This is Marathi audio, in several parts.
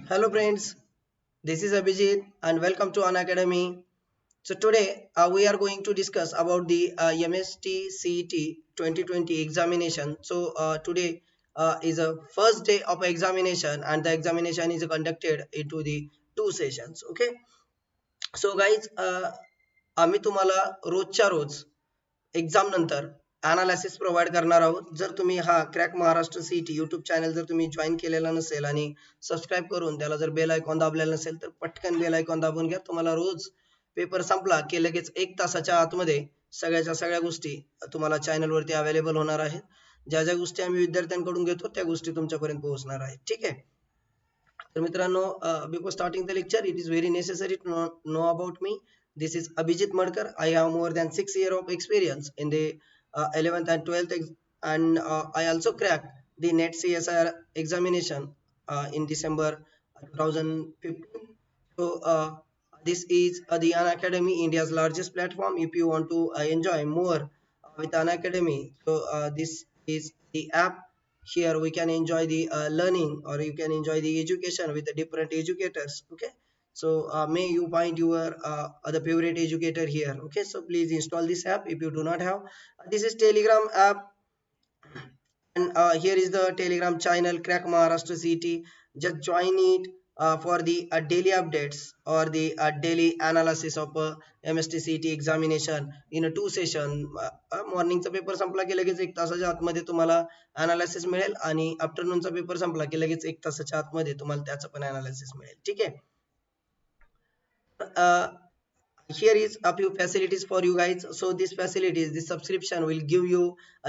Hello friends, this is Abhijit and welcome to An Academy. So today we are going to discuss about the MST CET 2020 examination. So today is a first day of examination and the examination is conducted into the two sessions. Okay. So guys, आम्ही तुम्हाला रोजच्या रोज एक्झाम नंतर अनालिसिस प्रोव्हाइड करणार आहोत. जर तुम्ही हा crack Maharashtra CET YouTube channel जर तुम्ही जॉईन केलेला नसेल आणि सबस्क्राईब करून त्याला जर बेल आयकॉन दाबलेला नसेल तर पटकन बेल आयकॉन दाबून घ्या. तुम्हाला रोज पेपर संपला की लगेच 1 तासाच्या आतमध्ये सगळ्याच्या सगळ्या गोष्टी तुम्हाला चॅनलवरती अवेलेबल होणार आहेत. ज्या ज्या गोष्टी आम्ही विद्यार्थ्यांकडून घेतो त्या गोष्टी तुमच्यापर्यंत पोहोचणार आहेत. ठीक आहे. तर मित्रांनो, before starting the lecture it is very necessary to know about me. This is Abhijit Madkar. I have more than 6 years of experience in the 11th and 12th and I also cracked the NET CSIR examination in December 2015. So this is the Unacademy, India's largest platform. If you want to enjoy more with Unacademy, so this is the app. Here we can enjoy the learning or you can enjoy the education with the different educators. Okay. So may you find your other favorite educator here. Okay, so please install this app if you do not have. This is Telegram app and here is the Telegram channel Crack Maharashtra CT. Just join it for the daily updates or the daily analysis of MST CT examination in a two session. मॉर्निंगचा पेपर संपला की लगेच 1 तासाच्या आतमध्ये तुम्हाला अनालिसिस मिळेल आणि आफ्टरनूनचा पेपर संपला की लगेच 1 तासाच्या आतमध्ये तुम्हाला त्याचं पण अनालिसिस मिळेल. ठीक आहे. Here is a few facilities for you guys. So these facilities, this subscription will give you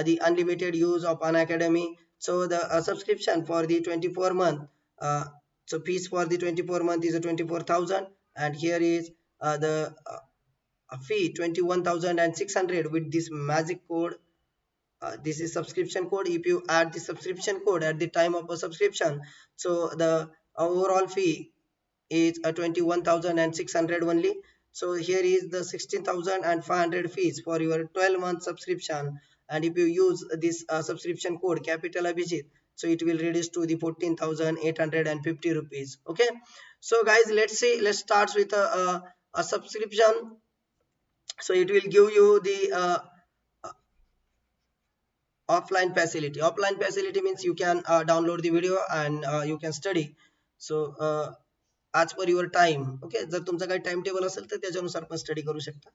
the unlimited use of An Academy. So the subscription for the 24 month, so fees for the 24 month is a 24,000 and here is the fee 21,600 with this magic code. This is subscription code. If you add the subscription code at the time of a subscription, so the overall fee is 21,600 only. So here is the 16,500 fees for your 12-month subscription, and if you use this subscription code capital Abhijit, so it will reduce to the 14,850 rupees. Okay, so guys, let's start with a subscription. So it will give you the offline facility. Offline facility means you can download the video and you can study. So as per your time. Okay, जर तुमचा काही टाइम टेबल असेल तर त्याच्यानुसार पण स्टडी करू शकता.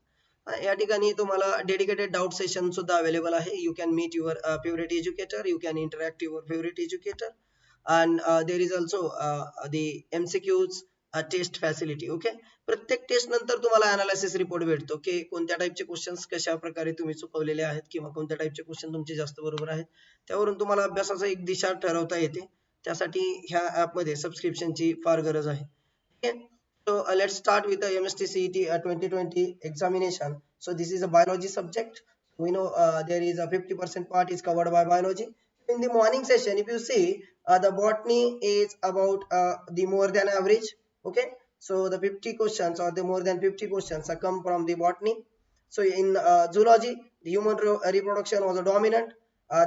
या ठिकाणी तुम्हाला डेडिकेटेड डाउट सेशन सुद्धा अवेलेबल आहे. You can meet your favourite educator, you can interact your favourite educator and there is also the MCQs test facility. Okay, प्रत्येक टेस्ट नंतर तुम्हाला अनालिसिस रिपोर्ट भेटतो की कोणत्या टाइपचे क्वेश्चन्स कशा प्रकारे तुम्ही चुकवलेले आहेत किंवा कोणत्या टाइपचे क्वेश्चन तुमचे जास्त बरोबर आहेत त्यावरून तुम्हाला अभ्यासाचा एक दिशा ठरवता येते. त्यासाठी ह्या ऍप मध्ये सबस्क्रिप्शनची फार गरज आहे. Okay, so let's start with the MST CET 2020 examination. So this is a biology subject. We know there is a 50% part is covered by biology. In the morning session, if you see, the botany is about the more than average. Okay, so the 50 questions or the more than 50 questions come from the botany. So in zoology, the human reproduction was a dominant.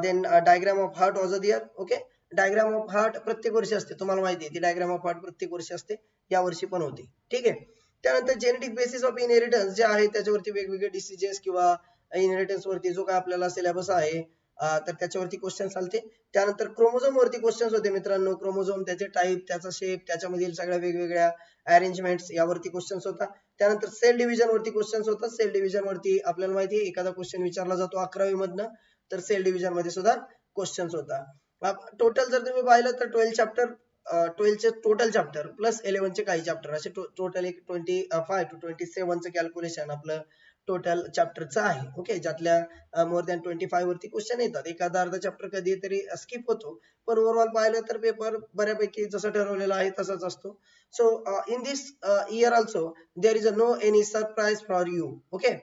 Then a diagram of heart was there. Okay, diagram of heart प्रत्येक वर्षी असते, तुम्हाला माहिती आहे ती डायग्राम ऑफ हार्ट प्रत्येक वर्षी असते, या वर्षी पण होती. ठीक आहे. त्यानंतर जेनेटिक बेसिस ऑफ इनहेरिटन्स जे आहे त्याच्यावरती वेगवेगळे डिसीजेस किंवा इनहेरिटन्स वरती जो काय आपल्याला सिलेबस आहे तर त्याच्यावरती क्वेश्चन चालते. त्यानंतर क्रोमोझोम वरती क्वेश्चन्स होते मित्रांनो. क्रोमोझोम, त्याचे टाईप, त्याचा शेप, त्याच्यामधील सगळ्या वेगवेगळ्या अरेंजमेंट्स यावरती क्वेश्चन्स होता. त्यानंतर सेल डिव्हिजन वरती क्वेश्चन्स होतात. सेल डिव्हिजन वरती आपल्याला माहिती आहे एखादा क्वेश्चन विचारला जातो 11वी मधनं, तर सेल डिव्हिजन मध्ये सुद्धा क्वेश्चन्स होता. टोटल जर तुम्ही पाहिलं तर 12 चॅप्टर, 12 चे टोटल चॅप्टर प्लस 11 चे काही चॅप्टर असे टोटल एक 25 to 27 चं कॅल्क्युलेशन आपलं टोटल चॅप्टरचं आहे. ओके, ज्यातल्या मोर दॅन 25 वरती क्वेश्चन येतात. एखादा अर्धा चॅप्टर कधीतरी स्किप होतो, पण ओव्हरऑल पाहिलं तर पेपर बऱ्यापैकी जसं ठरवलेलं आहे तसाच असतो. So in this year also there is no any surprise for you. Okay,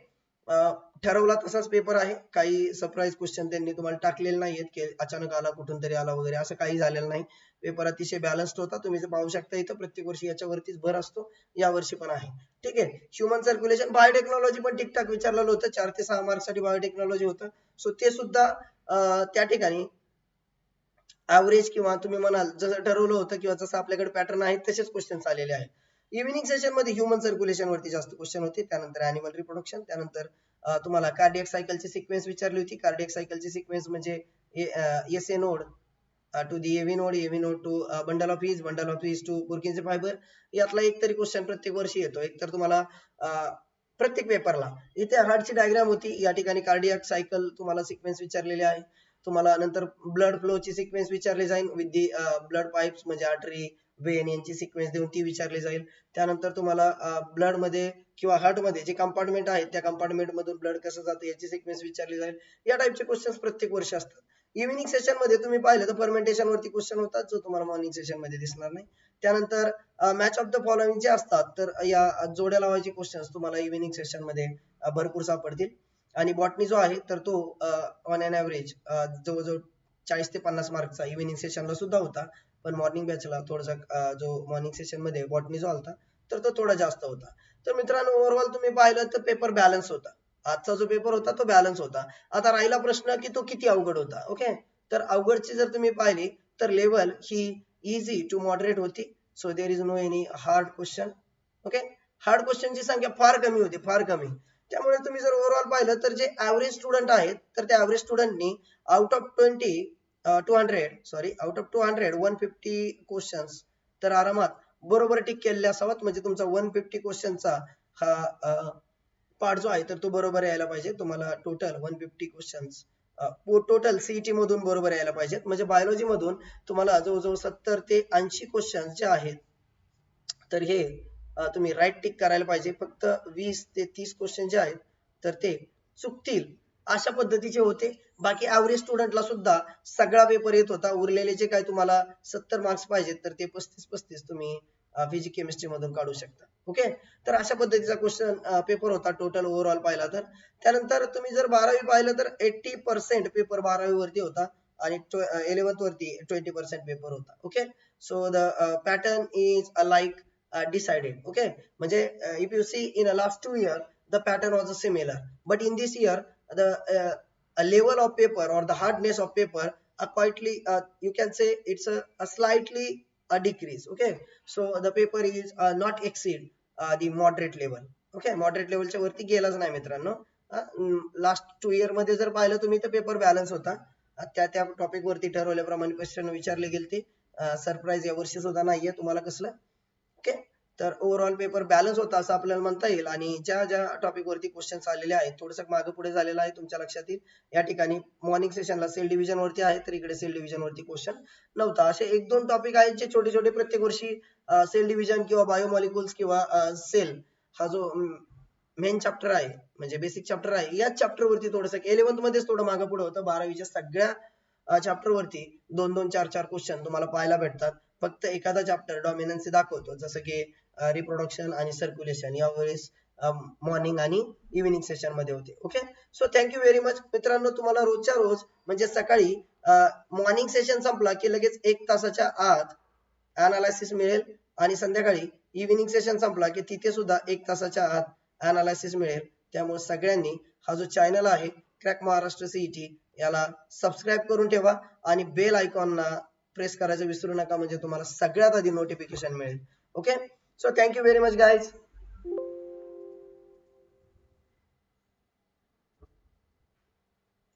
ठरवला तसाच पेपर आहे. काही सरप्राईज क्वेश्चन त्यांनी तुम्हाला टाकलेले नाहीयेत की अचानक आला कुठून तरी आला वगैरे, असं काही झालेलं नाही. पेपर अतिशय बॅलन्स्ड होता. तुम्ही पाहू शकता इथं प्रत्येक वर्षी याच्यावरतीच भर असतो, या वर्षी पण आहे. ठीक आहे. ह्युमन सर्क्युलेशन, बायोटेक्नॉलॉजी पण ठीकठाक विचारलेलं होतं. 4 ते 6 मार्क्स साठी बायोटेक्नॉलॉजी होतं. सो ते सुद्धा त्या ठिकाणी ऍव्हरेज किंवा तुम्ही म्हणाल जसं ठरवलं होतं किंवा जसं आपल्याकडे पॅटर्न आहे तसेच क्वेश्चन्स आलेले आहेत. इव्हिनिंग सेशन मध्ये ह्युमन सर्क्युलेशन वरती जास्त क्वेश्चन होते, त्यानंतर अॅनिमल रिप्रोडक्शन, त्यानंतर तुम्हाला कार्डियक सायकलची सिक्वेन्स विचारली होती. कार्डियक सायकलची सिक्वेन्स म्हणजे S A node to the AV node, AV node to bundle of His to Purkinje fibre. यातला एक तरी क्वेश्चन प्रत्येक वर्षी येतो, एक तर तुम्हाला प्रत्येक पेपरला. इथे हार्टची डायग्राम होती, या ठिकाणी कार्डियक सायकल तुम्हाला सिक्वेन्स विचारलेली आहे. तुम्हाला नंतर ब्लड फ्लोची सिक्वेन्स विचारली जाईल विथ दी ब्लड पाईप्स म्हणजे आर्टरी, वेन यांची सिक्वेन्स देऊन ती विचारली जाईल. त्यानंतर तुम्हाला ब्लड मध्ये किंवा हार्ट मध्ये जे कंपार्टमेंट आहेत त्या कंपार्टमेंट मधून ब्लड कसं जातं याची सिक्वेन्स विचारली जाईल. या टाइपचे क्वेश्चन्स प्रत्येक वर्षी असतात. इव्हिनिंग सेशन मध्ये तुम्ही पाहिलं तर फर्मेंटेशन वरती क्वेश्चन होतात, जो तुम्हाला मॉर्निंग सेशन मध्ये दिसणार नाही. त्यानंतर मॅच ऑफ द फॉलोइंग जे असतात, तर या जोड्या लावायचे क्वेश्चन्स तुम्हाला इव्हिनिंग सेशन मध्ये भरपूर सापडतील. आणि बॉटनी जो आहे तर तो ऑन एन ॲव्हरेज जवळजवळ 40 ते 50 मार्कचा इव्हिनिंग सेशनला सुद्धा होता, पण मॉर्निंग बॅचला थोडासा जो मॉर्निंग सेशन मध्ये बॉटनी जो आलता तर तो थोडा जास्त होता. तर मित्रांनो ओव्हरऑल तुम्ही पाहिलं तर पेपर बॅलन्स होता. आजचा जो पेपर होता तो बॅलन्स होता. आता राहिला प्रश्न की तो किती अवघड होता. ओके, तर अवघडची जर तुम्ही पाहिली तर लेवल ही इझी टू मॉडरेट होती. So there is no any hard question. Okay, hard क्वेश्चनची संख्या फार कमी होती, फार कमी. त्यामुळे तुम्ही जर ओव्हरऑल पाहिलं तर जे ऍव्हरेज स्टुडंट आहेत तर त्या ऍव्हरेज स्टुडंटनी आउट ऑफ 200 150 क्वेश्चन्स तर आरामात बरोबर टिक केलेले असावेत. म्हणजे तुमचा 150 क्वेश्चनचा हा पार्ट जो आहे तर तो बरोबर यायला पाहिजे. तुम्हाला टोटल 150 क्वेश्चन्स टोटल सीईटी मधून बरोबर यायला पाहिजेत. म्हणजे बायोलॉजी मधून तुम्हाला जवळजवळ 70 ते 80 क्वेश्चन जे आहेत तर हे तुम्ही राईट टिक करायला पाहिजे. फक्त 20 ते 30 क्वेश्चन जे आहेत तर ते चुकतील अशा पद्धतीचे होते. बाकी ऍव्हरेज स्टुडंटला सुद्धा सगळा पेपर येत होता. उरलेले जे काय तुम्हाला 70 मार्क्स पाहिजेत तर ते 35 तुम्ही फिजिक्स केमिस्ट्री मधून काढू शकता. ओके, तर अशा पद्धतीचा क्वेश्चन पेपर होता टोटल ओव्हरऑल पाहिला तर. त्यानंतर तुम्ही जर 12वी पाहिलं तर 80% पेपर 12वी वरती होता आणि 11th वरती 20% पेपर होता. Okay, so the pattern is like decided. Okay, म्हणजे if you see in the last 2 years the pattern was similar, but in this year the level of paper or the hardness of paper quietly you can say it's a slightly a decrease. Okay, so the paper is not exceed the moderate level. Okay, moderate level च्या वरती गेलाच नाही मित्रांनो. लास्ट 2 year मध्ये जर पाहिलं तुम्ही तर पेपर बॅलन्स होता. त्या टॉपिक वरती ठरवल्याप्रमाणे क्वेश्चन विचारले गेलते. सरप्राईज या वर्षी सुद्धा नाहीये तुम्हाला कसलं. ओके, तर ओव्हरऑल पेपर बॅलन्स होता असं आपल्याला म्हणता येईल. आणि ज्या ज्या टॉपिक वरती क्वेश्चन्स आलेले आहेत थोडंसं मागे पुढे झालेलं आहे तुमच्या लक्षात येईल. या ठिकाणी मॉर्निंग सेशनला सेल डिव्हिजन वरती आहे तर इकडे सेल डिव्हिजन वरती क्वेश्चन नव्हता. असे 1-2 टॉपिक आहेत जे छोटे छोटे प्रत्येक वर्षी सेल डिव्हिजन किंवा बायोमॉलिक्युल्स किंवा सेल हा जो मेन चॅप्टर आहे म्हणजे बेसिक चॅप्टर आहे याच चॅप्टर वरती थोडंसं 11th मध्येच थोडं मागे पुढे होतं. 12वीच्या सगळ्या चॅप्टर वरती 2-2 4-4 क्वेश्चन तुम्हाला पाहायला भेटतात. फक्त एखादा चॅप्टर डॉमिनन्सी दाखवतो जसं की रिप्रोडक्शन आणि सर्क्युलेशन यावेळेस मॉर्निंग आणि इव्हिनिंग सेशन मध्ये होते. Okay, so thank you very much मित्रांनो. तुम्हाला रोजच्या रोज म्हणजे सकाळी मॉर्निंग सेशन संपला की लगेच 1 तासाच्या आत अनालिसिस मिळेल आणि संध्याकाळी इव्हिनिंग सेशन संपला की तिथे सुद्धा 1 तासाच्या आत अनालिसिस मिळेल. त्यामुळे सगळ्यांनी हा जो चॅनल आहे क्रॅक महाराष्ट्र सीईटी याला सबस्क्राईब करून ठेवा आणि बेल आयकॉनला प्रेस करायचं विसरू नका म्हणजे तुम्हाला सगळ्यात आधी नोटिफिकेशन मिळेल. Okay, so thank you very much guys.